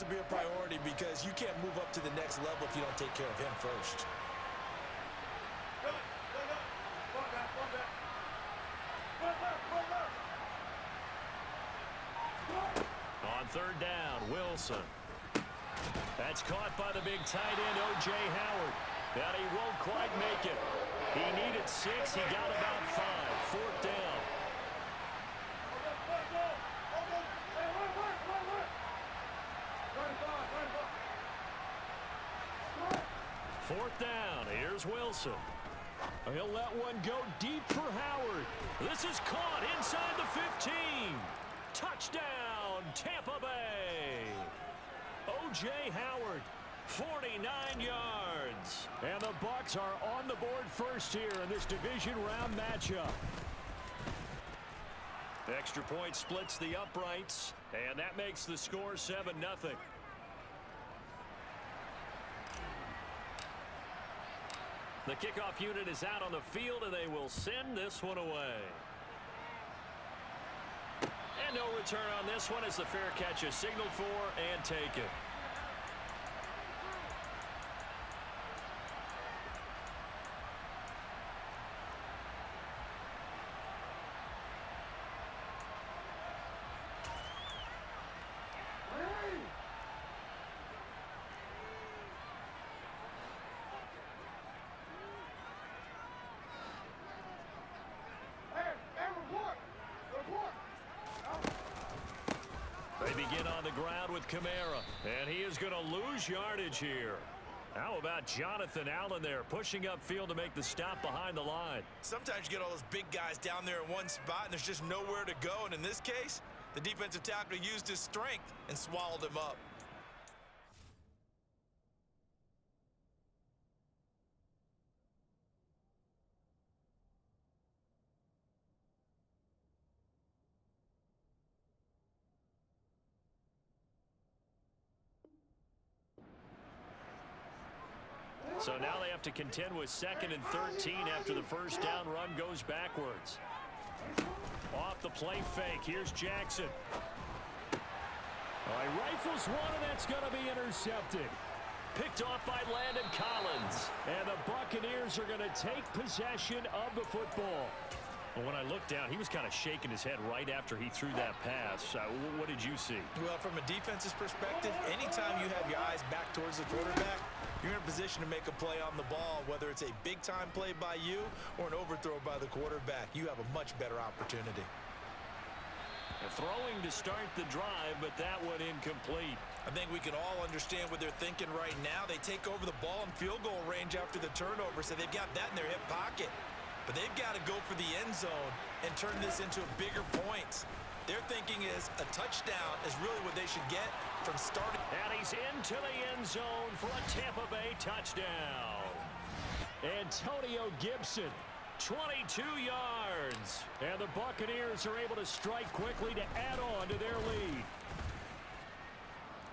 to be a priority because you can't move up to the next level if you don't take care of him first. On third down, Wilson. That's caught by the big tight end, O.J. Howard. But he won't quite make it. He needed 6. He got about 5. Fourth down. Fourth down. Here's Wilson. He'll let one go deep for Howard. This is caught inside the 15. Touchdown, Tampa Bay. O.J. Howard, 49 yards. And the Bucs are on the board first here in this division round matchup. Extra point splits the uprights, and that makes the score 7-0. The kickoff unit is out on the field, and they will send this one away. And no return on this one as the fair catch is signaled for and taken. They begin on the ground with Kamara, and he is going to lose yardage here. How about Jonathan Allen there, pushing upfield to make the stop behind the line? Sometimes you get all those big guys down there in one spot, and there's just nowhere to go. And in this case, the defensive tackle used his strength and swallowed him up. So now they have to contend with 2nd and 13 after the first down run goes backwards. Off the play fake. Here's Jackson. All right, rifles one, and that's going to be intercepted. Picked off by Landon Collins. And the Buccaneers are going to take possession of the football. Well, when I looked down, he was kind of shaking his head right after he threw that pass. What did you see? Well, from a defense's perspective, anytime you have your eyes back towards the quarterback, you're in a position to make a play on the ball, whether it's a big-time play by you or an overthrow by the quarterback. You have a much better opportunity. Throwing to start the drive, but that one incomplete. I think we can all understand what they're thinking right now. They take over the ball in field goal range after the turnover, so they've got that in their hip pocket. But they've got to go for the end zone and turn this into bigger points. Their thinking is a touchdown is really what they should get from starting. And he's into the end zone for a Tampa Bay touchdown. Antonio Gibson, 22 yards. And the Buccaneers are able to strike quickly to add on to their lead.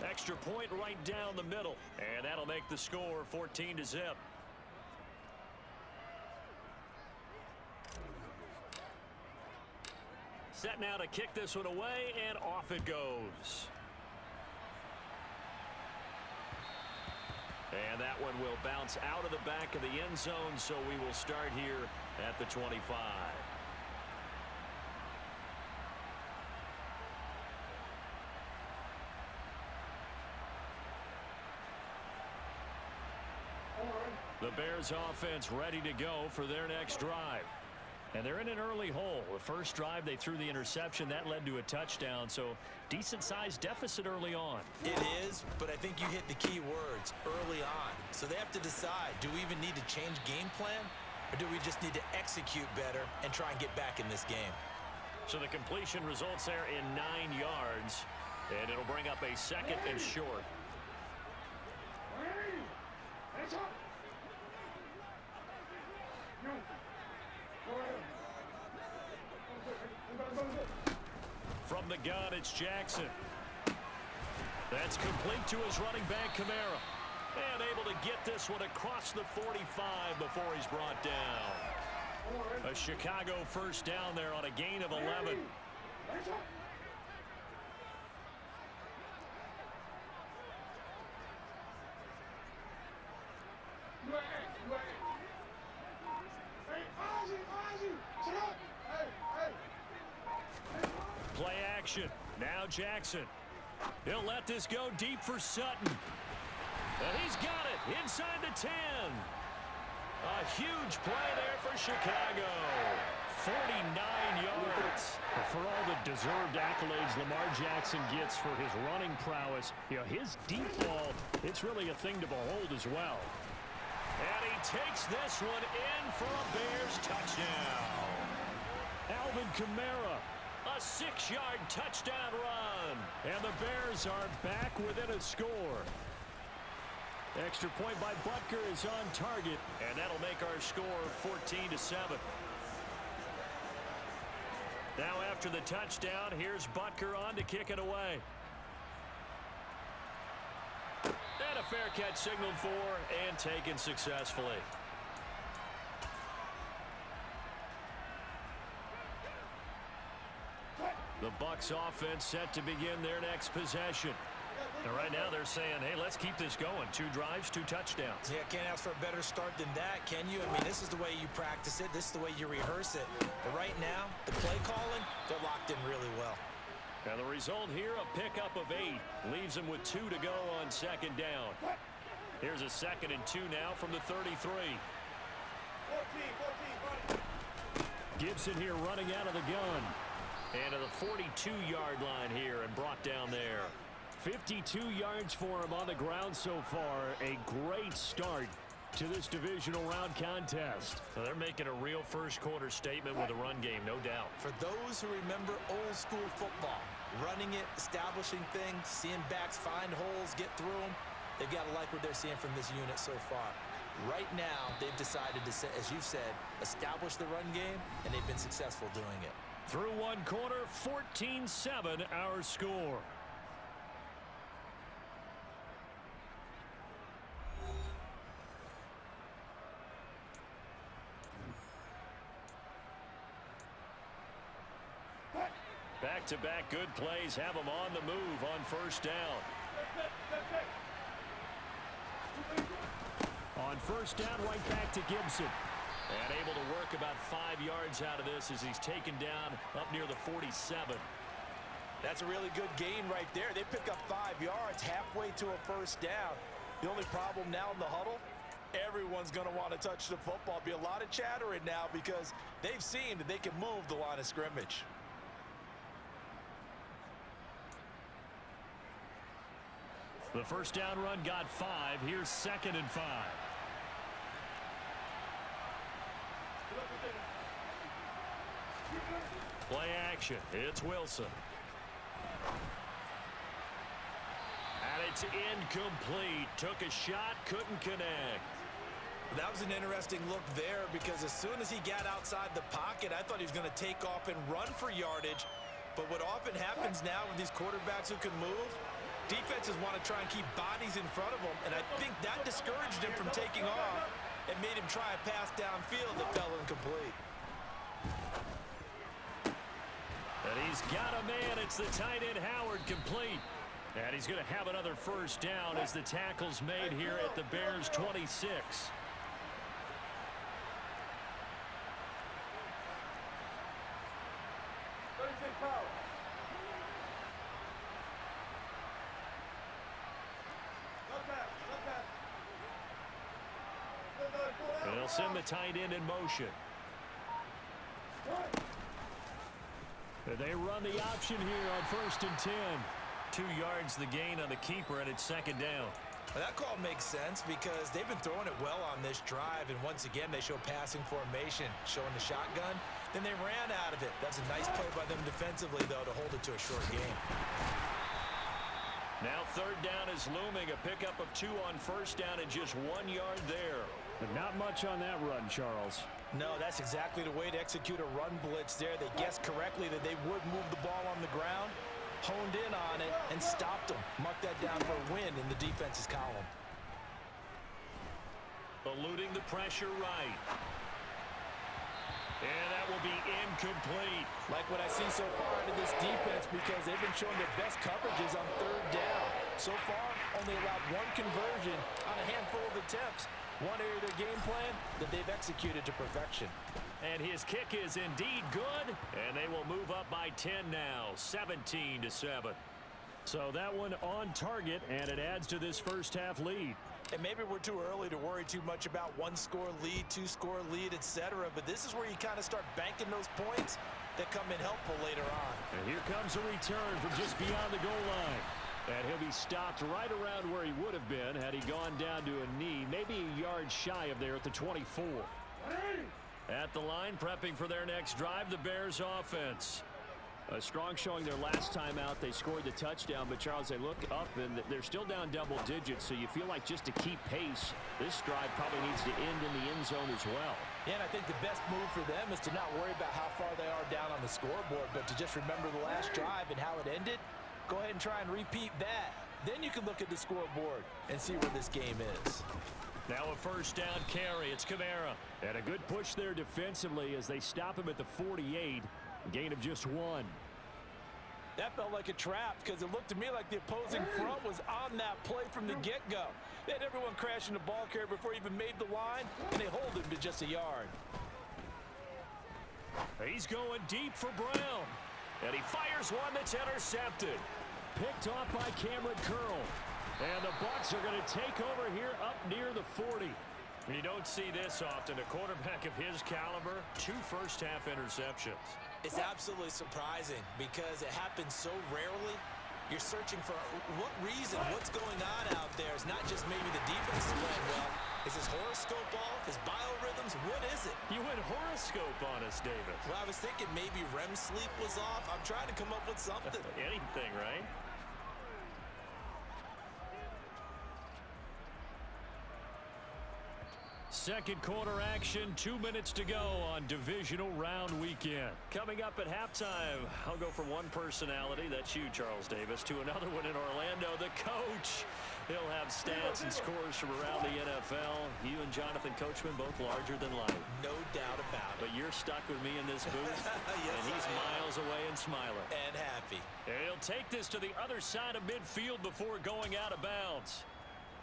Extra point right down the middle. And that'll make the score 14-0. Set now to kick this one away, and off it goes. And that one will bounce out of the back of the end zone, so we will start here at the 25. The Bears offense ready to go for their next drive. And they're in an early hole. The first drive, they threw the interception. That led to a touchdown, so decent-sized deficit early on. It is, but I think you hit the key words, early on. So they have to decide, do we even need to change game plan, or do we just need to execute better and try and get back in this game? So the completion results there in 9 yards, and it'll bring up a 2nd and short. From the gun, it's Jackson. That's complete to his running back, Kamara. And able to get this one across the 45 before he's brought down. A Chicago first down there on a gain of 11. action. Now Jackson. He'll let this go deep for Sutton. And he's got it inside the 10. A huge play there for Chicago. 49 yards. For all the deserved accolades Lamar Jackson gets for his running prowess, his deep ball, it's really a thing to behold as well. And he takes this one in for a Bears touchdown. Alvin Kamara, a 6-yard touchdown run. And the Bears are back within a score. Extra point by Butker is on target, and that'll make our score 14-7. Now after the touchdown, here's Butker on to kick it away. And a fair catch signaled for and taken successfully. The Bucs offense set to begin their next possession. And right now they're saying, hey, let's keep this going. 2 drives, 2 touchdowns. Yeah, can't ask for a better start than that, can you? I mean, this is the way you practice it. This is the way you rehearse it. But right now, the play calling, they're locked in really well. And the result here, a pickup of 8. Leaves them with 2 to go on second down. Here's a 2nd and 2 now from the 33. 14. Gibson here running out of the gun. And to the 42-yard line here and brought down there. 52 yards for him on the ground so far. A great start to this divisional round contest. So they're making a real first-quarter statement with a run game, no doubt. For those who remember old-school football, running it, establishing things, seeing backs find holes, get through them, they've got to like what they're seeing from this unit so far. Right now, they've decided to, as you've said, establish the run game, and they've been successful doing it. Through one quarter, 14-7 our score. Back-to-back good plays have them on the move on first down. On first down, right back to Gibson. And able to work about 5 yards out of this as he's taken down up near the 47. That's a really good gain right there. They pick up 5 yards halfway to a first down. The only problem now in the huddle, everyone's going to want to touch the football. Be a lot of chattering now because they've seen that they can move the line of scrimmage. The first down run got 5. Here's 2nd and 5. Play action. It's Wilson. And it's incomplete. Took a shot, couldn't connect. That was an interesting look there because as soon as he got outside the pocket, I thought he was going to take off and run for yardage. But what often happens now with these quarterbacks who can move, defenses want to try and keep bodies in front of them, and I think that discouraged him from taking off and made him try a pass downfield that fell incomplete. And he's got a man. It's the tight end Howard, complete. And he's going to have another first down as the tackle's made here at the Bears' 26. And they'll send the tight end in motion. They run the option here on 1st and 10. 2 yards the gain on the keeper, and it's 2nd down. Well, that call makes sense because they've been throwing it well on this drive, and once again they show passing formation, showing the shotgun. Then they ran out of it. That's a nice play by them defensively, though, to hold it to a short game. Now 3rd down is looming. A pickup of 2 on first down and just 1 yard there. But not much on that run, Charles. No, that's exactly the way to execute a run blitz there. They guessed correctly that they would move the ball on the ground, honed in on it, and stopped them. Mark that down for a win in the defense's column. Eluding the pressure right. And that will be incomplete. Like what I see so far out of this defense because they've been showing their best coverages on 3rd down. So far, only allowed 1 conversion on a handful of attempts. One area of their game plan that they've executed to perfection. And his kick is indeed good, and they will move up by 10 now, 17-7. So that one on target, and it adds to this first half lead. And maybe we're too early to worry too much about one-score lead, two-score lead, etc. But this is where you kind of start banking those points that come in helpful later on. And here comes a return from just beyond the goal line. And he'll be stopped right around where he would have been had he gone down to a knee, maybe a yard shy of there at the 24. At the line, prepping for their next drive, the Bears offense. A strong showing their last time out. They scored the touchdown, but Charles, they look up and they're still down double digits, so you feel like just to keep pace, this drive probably needs to end in the end zone as well. Yeah, and I think the best move for them is to not worry about how far they are down on the scoreboard, but to just remember the last drive and how it ended. Go ahead and try and repeat that. Then you can look at the scoreboard and see where this game is. Now a first down carry. It's Kamara. And a good push there defensively as they stop him at the 48. Gain of just 1. That felt like a trap because it looked to me like the opposing front was on that play from the get-go. They had everyone crashing the ball carrier before he even made the line, and they hold him to just a yard. He's going deep for Brown. And he fires one that's intercepted. Picked off by Cameron Curl. And the Bucs are going to take over here up near the 40. You don't see this often. A quarterback of his caliber, 2 first-half interceptions. It's absolutely surprising because it happens so rarely. You're searching for what reason, what's going on out there. It's not just maybe the defense is playing well. Is his horoscope off? His biorhythms? What is it? You went horoscope on us, David. Well, I was thinking maybe REM sleep was off. I'm trying to come up with something. Anything, right? Second quarter action, 2 minutes to go on divisional round weekend. Coming up at halftime, I'll go from one personality, that's you, Charles Davis, to another one in Orlando, the coach. He'll have stats and scores from around the NFL. You and Jonathan Coachman both larger than life. No doubt about it. But you're stuck with me in this booth, yes, and he's miles away and smiling. And happy. And he'll take this to the other side of midfield before going out of bounds.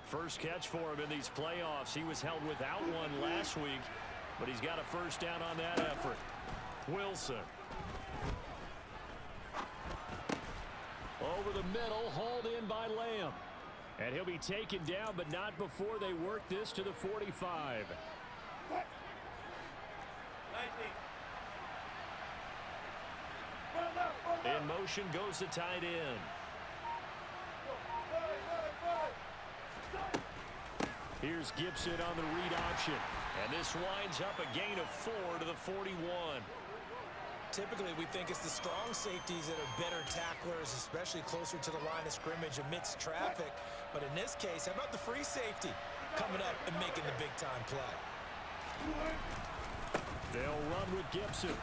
First catch for him in these playoffs. He was held without one last week, but he's got a first down on that effort. Wilson. Over the middle, hauled in by Lamb. And he'll be taken down, but not before they work this to the 45. In motion goes the tight end. Here's Gibson on the read option. And this winds up a gain of 4 to the 41. Typically, we think it's the strong safeties that are better tacklers, especially closer to the line of scrimmage amidst traffic. But in this case, how about the free safety coming up and making the big-time play? They'll run with Gibson.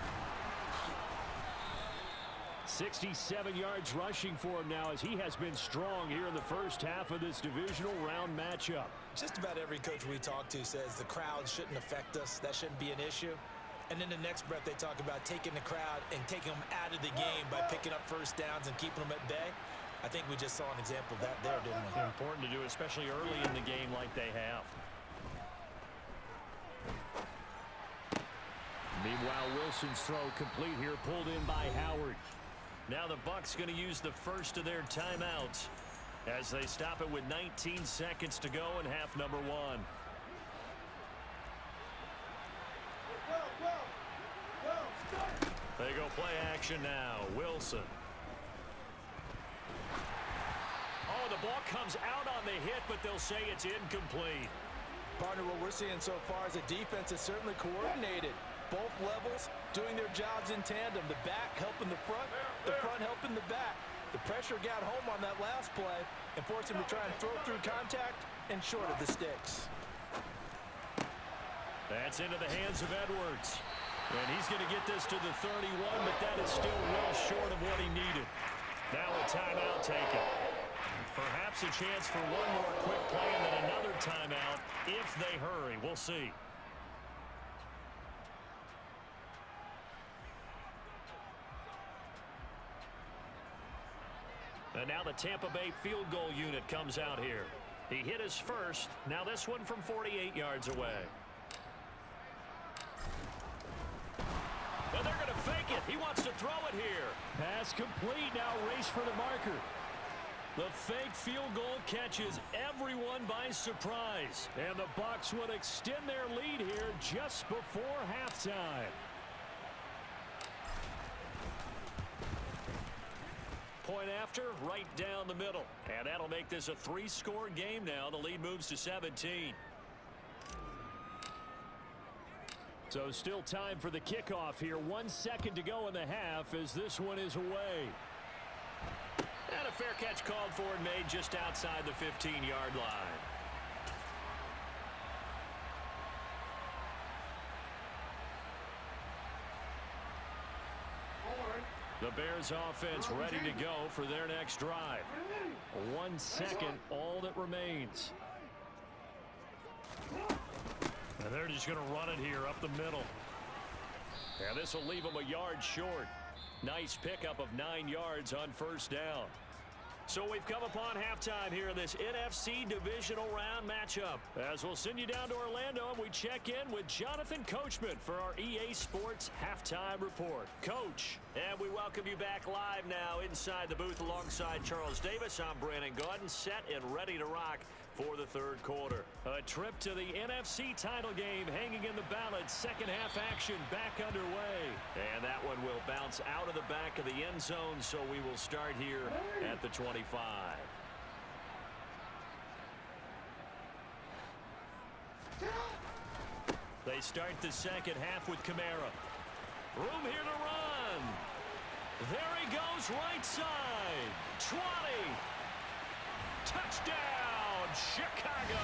67 yards rushing for him now as he has been strong here in the first half of this divisional round matchup. Just about every coach we talk to says the crowd shouldn't affect us. That shouldn't be an issue. And in the next breath, they talk about taking the crowd and taking them out of the game by picking up first downs and keeping them at bay. I think we just saw an example of that there, didn't we? Important to do, especially early in the game like they have. Meanwhile, Wilson's throw complete here, pulled in by Howard. Now the Bucs going to use the first of their timeouts as they stop it with 19 seconds to go in half number 1. They go play action now. Wilson. Oh, the ball comes out on the hit, but they'll say it's incomplete. Partner, what we're seeing so far is a defense that's certainly coordinated. Both levels doing their jobs in tandem. The back helping the front helping the back. The pressure got home on that last play and forced him to try and throw through contact and short of the sticks. That's into the hands of Edwards. And he's going to get this to the 31, but that is still well short of what he needed. Now a timeout taken. Perhaps a chance for one more quick play and then another timeout if they hurry. We'll see. And now the Tampa Bay field goal unit comes out here. He hit his first. Now this one from 48 yards away. like it. He wants to throw it here. Pass complete. Now race for the marker. The fake field goal catches everyone by surprise. And the Bucs will extend their lead here just before halftime. Point after, right down the middle. And that'll make this a 3-score game now. The lead moves to 17. So still time for the kickoff here. 1 second to go in the half as this one is away. And a fair catch called for and made just outside the 15-yard line. The Bears offense ready to go for their next drive. 1 second, all that remains. And they're just going to run it here up the middle. And this will leave them a yard short. Nice pickup of 9 yards on first down. So we've come upon halftime here in this NFC divisional round matchup. As we'll send you down to Orlando and we check in with Jonathan Coachman for our EA Sports Halftime Report. Coach, and we welcome you back live now inside the booth alongside Charles Davis. I'm Brandon Gaudin, set and ready to rock for the third quarter. A trip to the NFC title game hanging in the balance. Second half action back underway. And that one will bounce out of the back of the end zone, so we will start here at the 25. They start the second half with Kamara. Room here to run. There he goes, right side. 20. Touchdown, Chicago.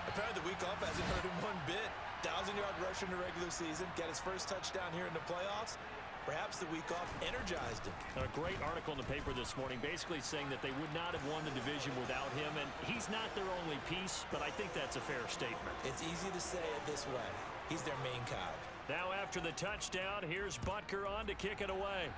Apparently the week off hasn't hurt him one bit. 1,000-yard rusher in the regular season. Got his first touchdown here in the playoffs. Perhaps the week off energized him. A great article in the paper this morning basically saying that they would not have won the division without him, and he's not their only piece, but I think that's a fair statement. It's easy to say it this way. He's their main cog. Now after the touchdown, here's Butker on to kick it away.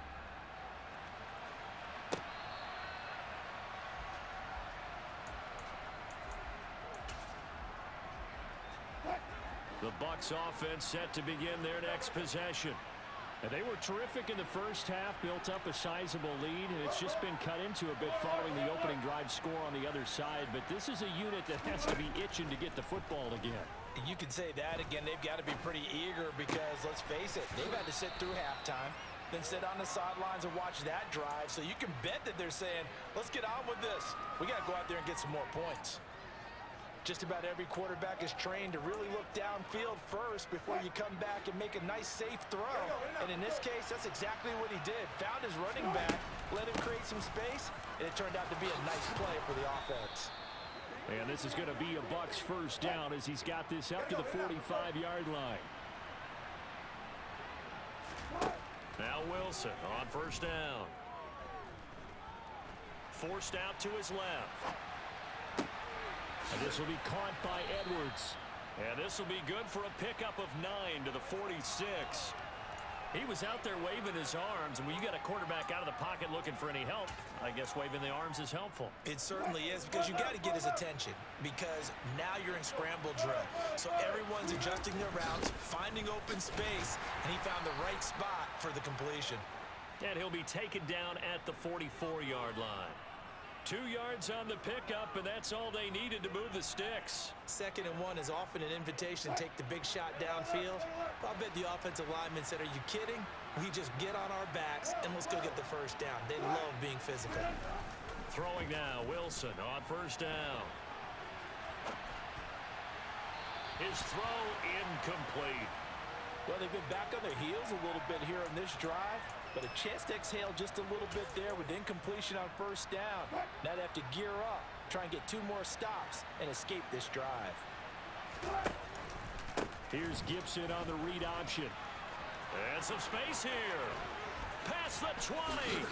The Bucs offense set to begin their next possession. And they were terrific in the first half, built up a sizable lead, and it's just been cut into a bit following the opening drive score on the other side. But this is a unit that has to be itching to get the football again. You could say that again. They've got to be pretty eager because, let's face it, they've had to sit through halftime, then sit on the sidelines and watch that drive. So you can bet that they're saying, let's get on with this. We got to go out there and get some more points. Just about every quarterback is trained to really look downfield first before you come back and make a nice, safe throw. And in this case, that's exactly what he did. Found his running back, let him create some space, and it turned out to be a nice play for the offense. And this is going to be a Bucs first down as he's got this up to the 45-yard line. Now Wilson on first down. Forced out to his left. And this will be caught by Edwards. And this will be good for a pickup of 9 to the 46. He was out there waving his arms, and when you got a quarterback out of the pocket looking for any help, I guess waving the arms is helpful. It certainly is, because you got to get his attention, because now you're in scramble drill. So everyone's adjusting their routes, finding open space, and he found the right spot for the completion. And he'll be taken down at the 44-yard line. 2 yards on the pickup, and that's all they needed to move the sticks. 2nd and 1 is often an invitation to take the big shot downfield. I'll bet the offensive lineman said, are you kidding? We just get on our backs, and let's go get the first down. They love being physical. Throwing now, Wilson on first down. His throw incomplete. Well, they've been back on their heels a little bit here on this drive, but a chance to exhale just a little bit there with incompletion on first down. Now they have to gear up, try and get 2 more stops, and escape this drive. Here's Gibson on the read option. And some space here. Past the 20.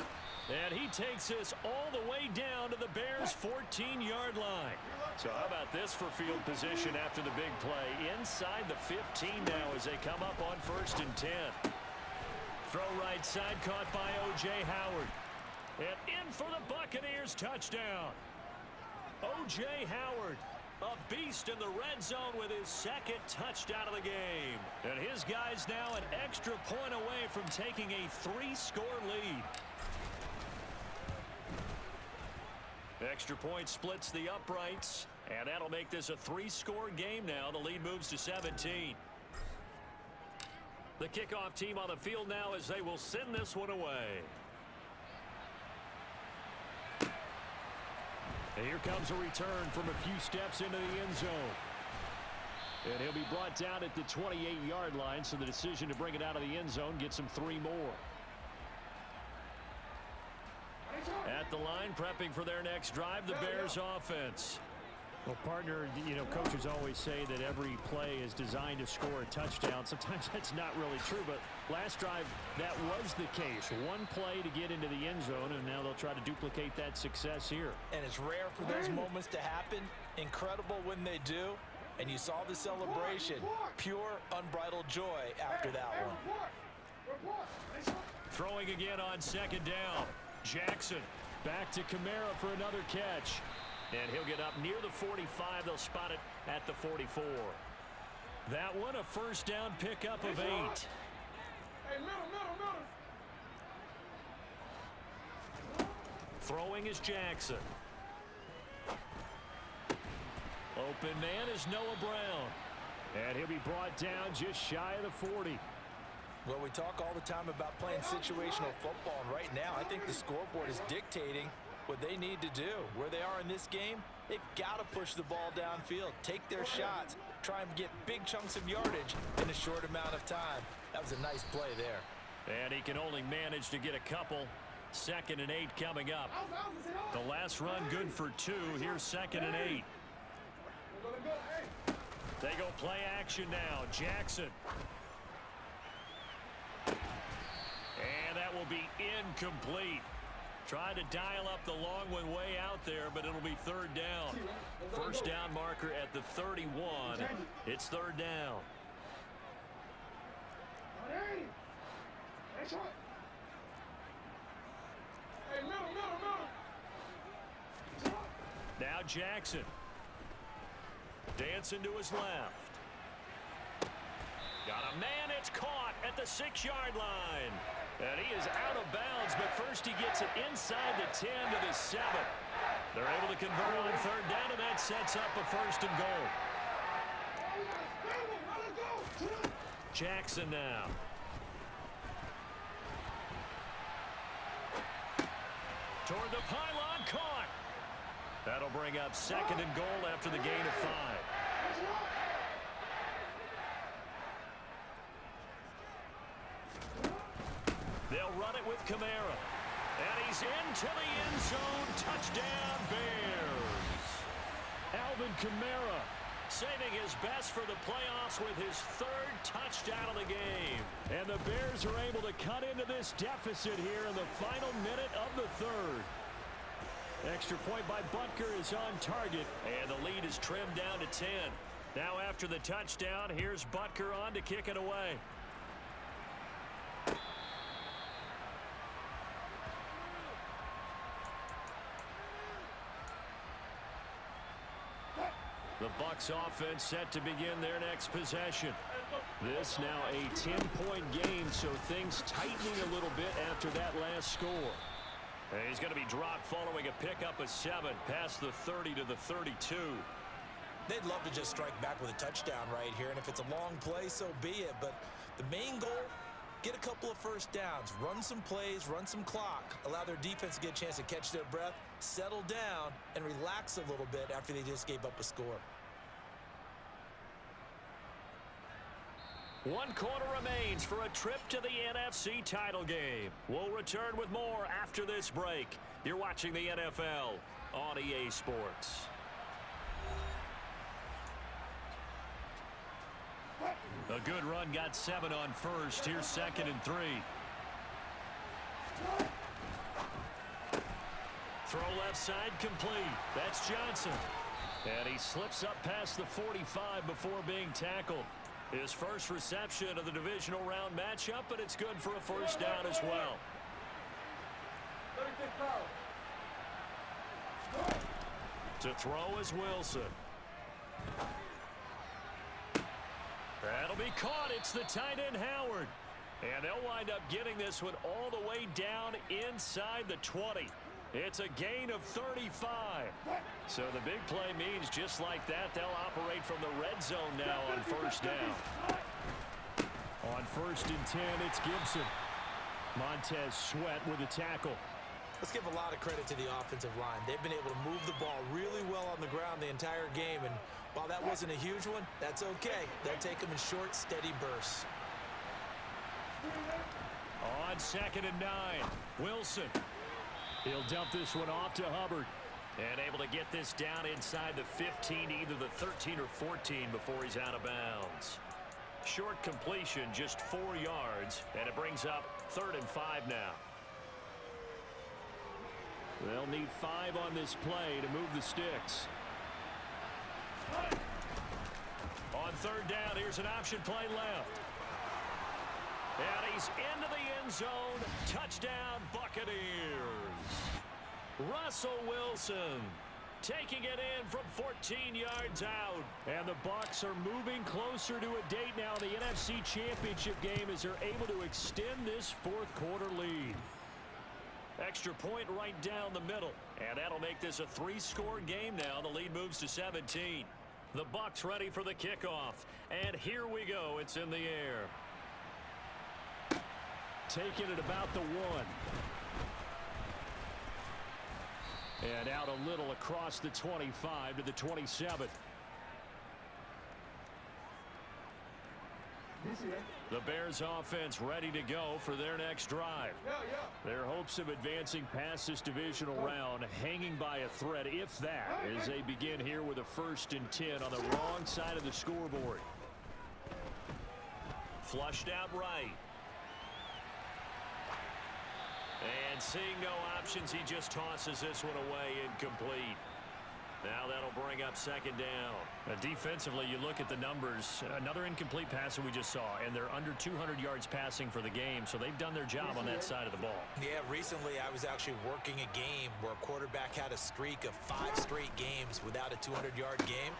And he takes us all the way down to the Bears' 14-yard line. So how about this for field position after the big play? Inside the 15 now as they come up on 1st and 10. Throw right side caught by O.J. Howard. And in for the Buccaneers touchdown. O.J. Howard A beast in the red zone with his second touchdown of the game. And his guys now an extra point away from taking a 3-score lead. Extra point splits the uprights, and that'll make this a 3-score game now. The lead moves to 17. The kickoff team on the field now as they will send this one away. And here comes a return from a few steps into the end zone. And he'll be brought down at the 28-yard line, so the decision to bring it out of the end zone gets him 3 more. At the line, prepping for their next drive, the Bears offense. Well, partner, you know, coaches always say that every play is designed to score a touchdown. Sometimes that's not really true, but last drive, that was the case. One play to get into the end zone, and now they'll try to duplicate that success here. And it's rare for those moments to happen. Incredible when they do. And you saw the celebration. Pure, unbridled joy after that one. Throwing again on second down. Jackson back to Kamara for another catch. And he'll get up near the 45. They'll spot it at the 44. That one a first down pickup of 8. Throwing is Jackson. Open man is Noah Brown. And he'll be brought down just shy of the 40. Well, we talk all the time about playing situational football, and right now I think the scoreboard is dictating what they need to do. Where they are in this game, they've got to push the ball downfield, take their shots, try and get big chunks of yardage in a short amount of time. That was a nice play there. And he can only manage to get a couple. 2nd and 8 coming up. The last run good for 2. Here's 2nd and 8. They go play action now. Jackson. And that will be incomplete. Tried to dial up the long one way out there, but it'll be 3rd down. First down marker at the 31. It's 3rd down. Now Jackson. Dancing to his left. Got a man, it's caught at the 6-yard line. And he is out of bounds, but first he gets it inside the 10 to the 7. They're able to convert on 3rd down, and that sets up a 1st and goal. Jackson now. Toward the pylon, caught. That'll bring up 2nd and goal after the gain of 5. They'll run it with Kamara. And he's into the end zone. Touchdown, Bears. Alvin Kamara saving his best for the playoffs with his 3rd touchdown of the game. And the Bears are able to cut into this deficit here in the final minute of the 3rd. Extra point by Butker is on target. And the lead is trimmed down to 10. Now after the touchdown, here's Butker on to kick it away. The Bucs offense set to begin their next possession. This now a 10-point game, so things tightening a little bit after that last score. And he's going to be dropped following a pickup of 7 past the 30 to the 32. They'd love to just strike back with a touchdown right here, and if it's a long play, so be it. But the main goal, get a couple of first downs, run some plays, run some clock, allow their defense to get a chance to catch their breath, settle down, and relax a little bit after they just gave up a score. 1 quarter remains for a trip to the NFC title game. We'll return with more after this break. You're watching the NFL on EA Sports. A good run, got 7 on first. Here's 2nd and 3. Throw left side complete. That's Johnson. And he slips up past the 45 before being tackled. His first reception of the divisional round matchup, but it's good for a first down as well. To throw is Wilson. That'll be caught. It's the tight end, Howard. And they'll wind up getting this one all the way down inside the 20. It's a gain of 35. So the big play means just like that, they'll operate from the red zone now on first down. On 1st and 10, it's Gibson. Montez Sweat with a tackle. Let's give a lot of credit to the offensive line. They've been able to move the ball really well on the ground the entire game, and while that wasn't a huge one, that's okay. They'll take them in short, steady bursts. On 2nd and 9, Wilson. He'll dump this one off to Hubbard. And able to get this down inside the 15, either the 13 or 14 before he's out of bounds. Short completion, just 4 yards, and it brings up 3rd and 5 now. They'll need 5 on this play to move the sticks. On 3rd down, here's an option play left. And he's into the end zone. Touchdown, Buccaneers. Russell Wilson taking it in from 14 yards out. And the Bucs are moving closer to a date now in the NFC Championship game as they're able to extend this 4th quarter lead. Extra point right down the middle. And that'll make this a 3-score game now. The lead moves to 17. The Bucs ready for the kickoff. And here we go. It's in the air. Taking it about the 1. And out a little across the 25 to the 27. The Bears offense ready to go for their next drive. Their hopes of advancing past this divisional round hanging by a thread, if that, as they begin here with a 1st and 10 on the wrong side of the scoreboard. Flushed out right. And seeing no options, he just tosses this one away incomplete. Now that'll bring up 2nd down. Defensively, you look at the numbers. Another incomplete pass that we just saw, and they're under 200 yards passing for the game, so they've done their job on that side of the ball. Yeah, recently I was actually working a game where a quarterback had a streak of 5 straight games without a 200-yard game.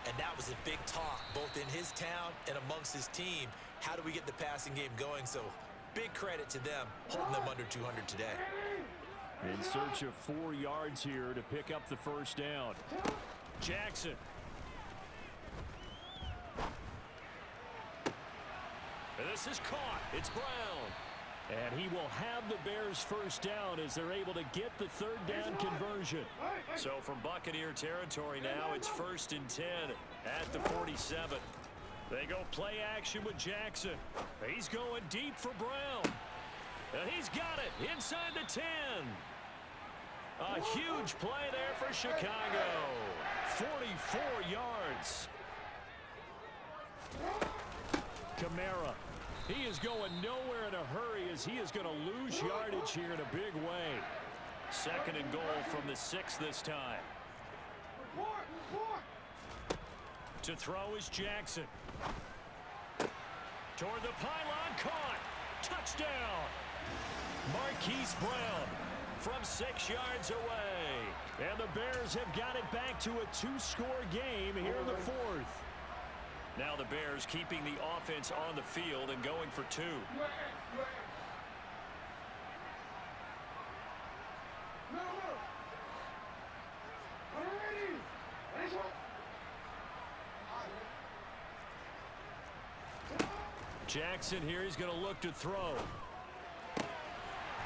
And that was a big talk, both in his town and amongst his team. How do we get the passing game going? So big credit to them, holding them under 200 today. In search of 4 yards here to pick up the 1st down. Jackson. And this is caught. It's Brown. And he will have the Bears 1st down as they're able to get the 3rd down conversion. So from Buccaneer territory now, it's 1st and 10 at the 47. They go play action with Jackson. He's going deep for Brown. And he's got it inside the 10. A huge play there for Chicago. 44 yards. Kamara. He is going nowhere in a hurry as he is going to lose yardage here in a big way. 2nd and goal from the 6 this time. To throw is Jackson. Toward the pylon, caught. Touchdown. Marquise Brown from 6 yards away. And the Bears have got it back to a 2-score game here in the 4th. Now the Bears keeping the offense on the field and going for 2. Jackson here, he's going to look to throw.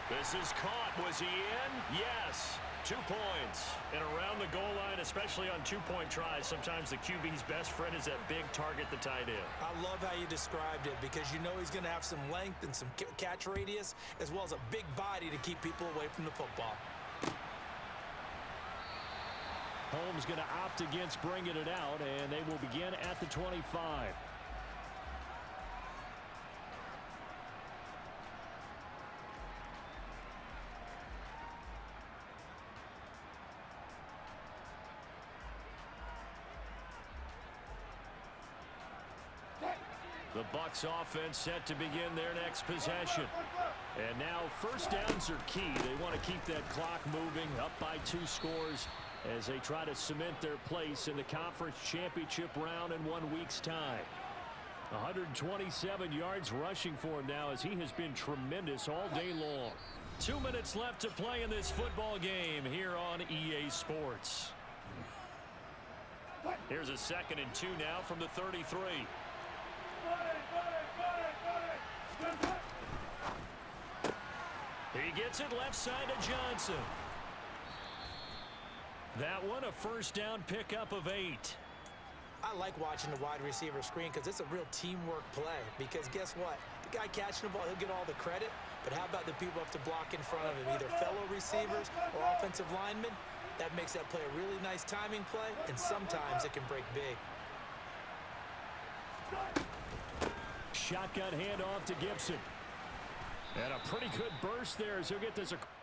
This is caught. Was he in? Yes. 2 points. And around the goal line, especially on 2-point tries, sometimes the QB's best friend is that big target, the tight end. I love how you described it because you know he's going to have some length and some catch radius as well as a big body to keep people away from the football. Holmes going to opt against bringing it out, and they will begin at the 25. The Bucs offense set to begin their next possession. And now 1st downs are key. They want to keep that clock moving, up by 2 scores. as they try to cement their place in the conference championship round in 1 week's time. 127 yards rushing for him now as he has been tremendous all day long. 2 minutes left to play in this football game here on EA Sports. Here's a 2nd and 2 now from the 33. He gets it left side to Johnson. That one a first down pickup of 8. I like watching the wide receiver screen because it's a real teamwork play. Because guess what? The guy catching the ball, he'll get all the credit. But how about the people up to block in front of him, either fellow receivers or offensive linemen? That makes that play a really nice timing play, and sometimes it can break big. Shotgun handoff to Gibson. And a pretty good burst there as he'll get this across.